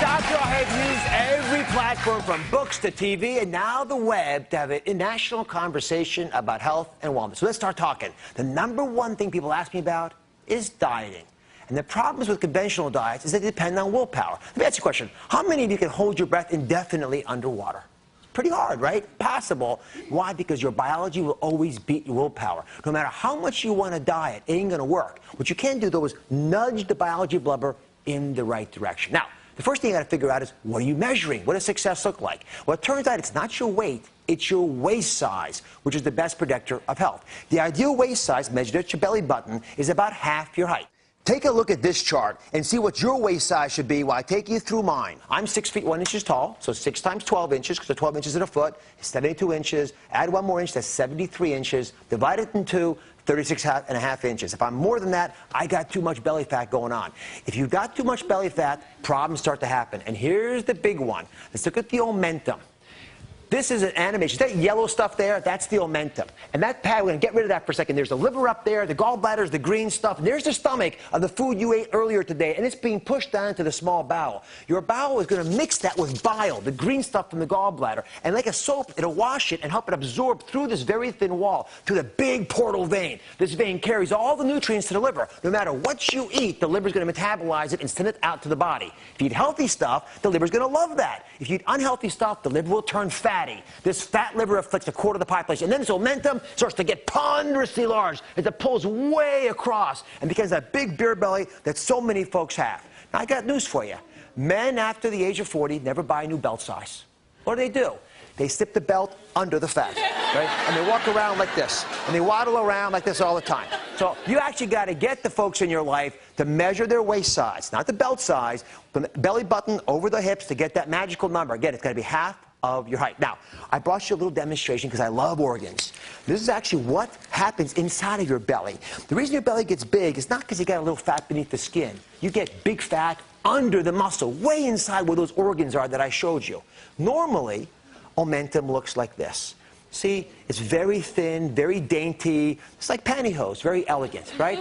Dr. has used every platform from books to TV and now the web to have a national conversation about health and wellness. So let's start talking. The number one thing people ask me about is dieting. And the problems with conventional diets is they depend on willpower. Let me ask you a question. How many of you can hold your breath indefinitely underwater? It's pretty hard, right? Possible. Why? Because your biology will always beat your willpower. No matter how much you want to diet, it ain't going to work. What you can do, though, is nudge the biology blubber in the right direction. Now, the first thing you got to figure out is, what are you measuring? What does success look like? Well, it turns out it's not your weight, it's your waist size, which is the best predictor of health. The ideal waist size, measured at your belly button, is about half your height. Take a look at this chart and see what your waist size should be while I take you through mine. I'm 6 feet 1 inches tall, so 6 times 12 inches, because 12 inches in a foot is 72 inches. Add 1 more inch, that's 73 inches. Divide it in 2, 36 and a half inches. If I'm more than that, I got too much belly fat going on. If you've got too much belly fat, problems start to happen. And here's the big one. Let's look at the omentum. This is an animation. That yellow stuff there, that's the omentum. And that pad, we're going to get rid of that for a second. There's the liver up there, the gallbladder, the green stuff. And there's the stomach of the food you ate earlier today, and it's being pushed down to the small bowel. Your bowel is going to mix that with bile, the green stuff from the gallbladder. And like a soap, it'll wash it and help it absorb through this very thin wall to the big portal vein. This vein carries all the nutrients to the liver. No matter what you eat, the liver's going to metabolize it and send it out to the body. If you eat healthy stuff, the liver's going to love that. If you eat unhealthy stuff, the liver will turn fatty. This fat liver afflicts a quarter of the population. And then this omentum starts to get ponderously large as it pulls way across and becomes that big beer belly that so many folks have. Now, I got news for you. Men after the age of 40 never buy a new belt size. What do? They slip the belt under the fat, right? And they walk around like this. And they waddle around like this all the time. So you actually got to get the folks in your life to measure their waist size, not the belt size, the belly button over the hips to get that magical number. Again, it's got to be half of your height. Now, I brought you a little demonstration because I love organs. This is actually what happens inside of your belly. The reason your belly gets big is not because you got a little fat beneath the skin. You get big fat under the muscle, way inside where those organs are that I showed you. Normally, omentum looks like this. See, it's very thin, very dainty. It's like pantyhose, very elegant, right?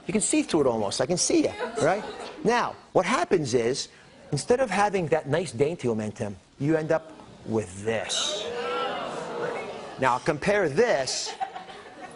You can see through it almost. I can see you, right? Now, what happens is, instead of having that nice dainty omentum, you end up with this. Now, compare this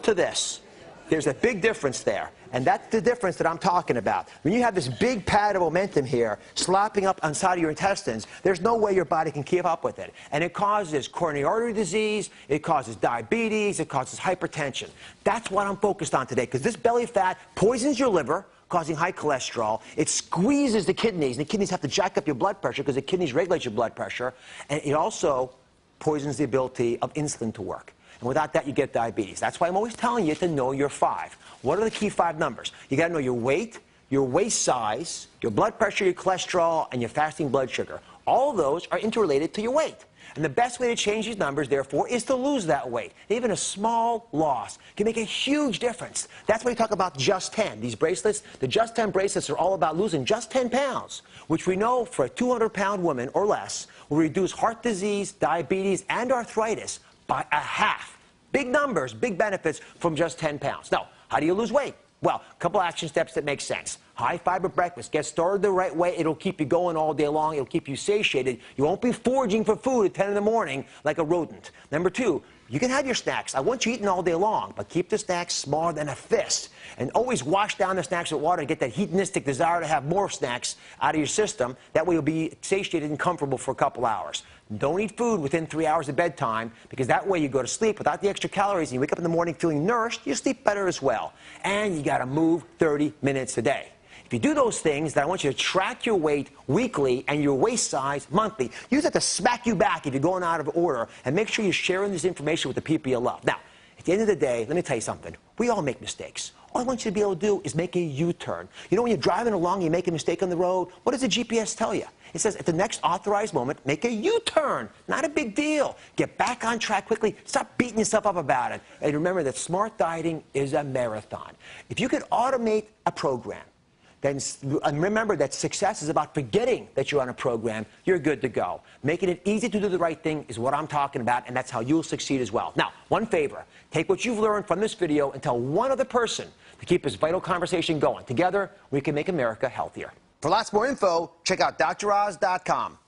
to this. There's a big difference there. And that's the difference that I'm talking about. When you have this big pad of omentum here slapping up inside of your intestines, there's no way your body can keep up with it. And it causes coronary artery disease, it causes diabetes, it causes hypertension. That's what I'm focused on today, because this belly fat poisons your liver, causing high cholesterol. It squeezes the kidneys, and the kidneys have to jack up your blood pressure because the kidneys regulate your blood pressure. And it also poisons the ability of insulin to work. And without that, you get diabetes. That's why I'm always telling you to know your 5. What are the key 5 numbers? You got to know your weight, your waist size, your blood pressure, your cholesterol, and your fasting blood sugar. All of those are interrelated to your weight. And the best way to change these numbers, therefore, is to lose that weight. Even a small loss can make a huge difference. That's why we talk about Just 10. These bracelets, the Just 10 bracelets are all about losing just 10 pounds, which we know for a 200-pound woman or less will reduce heart disease, diabetes, and arthritis by a half. Big numbers, big benefits from just 10 pounds. Now, how do you lose weight? Well, a couple action steps that make sense. High-fiber breakfast. Get started the right way. It'll keep you going all day long. It'll keep you satiated. You won't be foraging for food at 10 in the morning like a rodent. Number 2, you can have your snacks. I want you eating all day long, but keep the snacks smaller than a fist. And always wash down the snacks with water and get that hedonistic desire to have more snacks out of your system. That way you'll be satiated and comfortable for a couple hours. Don't eat food within 3 hours of bedtime, because that way you go to sleep without the extra calories and you wake up in the morning feeling nourished, you sleep better as well. And you got to move 30 minutes a day. If you do those things, then I want you to track your weight weekly and your waist size monthly. Use that to smack you back if you're going out of order, and make sure you're sharing this information with the people you love. Now, at the end of the day, let me tell you something. We all make mistakes. All I want you to be able to do is make a U-turn. You know, when you're driving along and you make a mistake on the road, what does the GPS tell you? It says, at the next authorized moment, make a U-turn. Not a big deal. Get back on track quickly. Stop beating yourself up about it. And remember that smart dieting is a marathon. If you could automate a program, then remember that success is about forgetting that you're on a program. You're good to go. Making it easy to do the right thing is what I'm talking about, and that's how you'll succeed as well. Now, one favor. Take what you've learned from this video and tell one other person to keep this vital conversation going. Together, we can make America healthier. For lots more info, check out DrOz.com.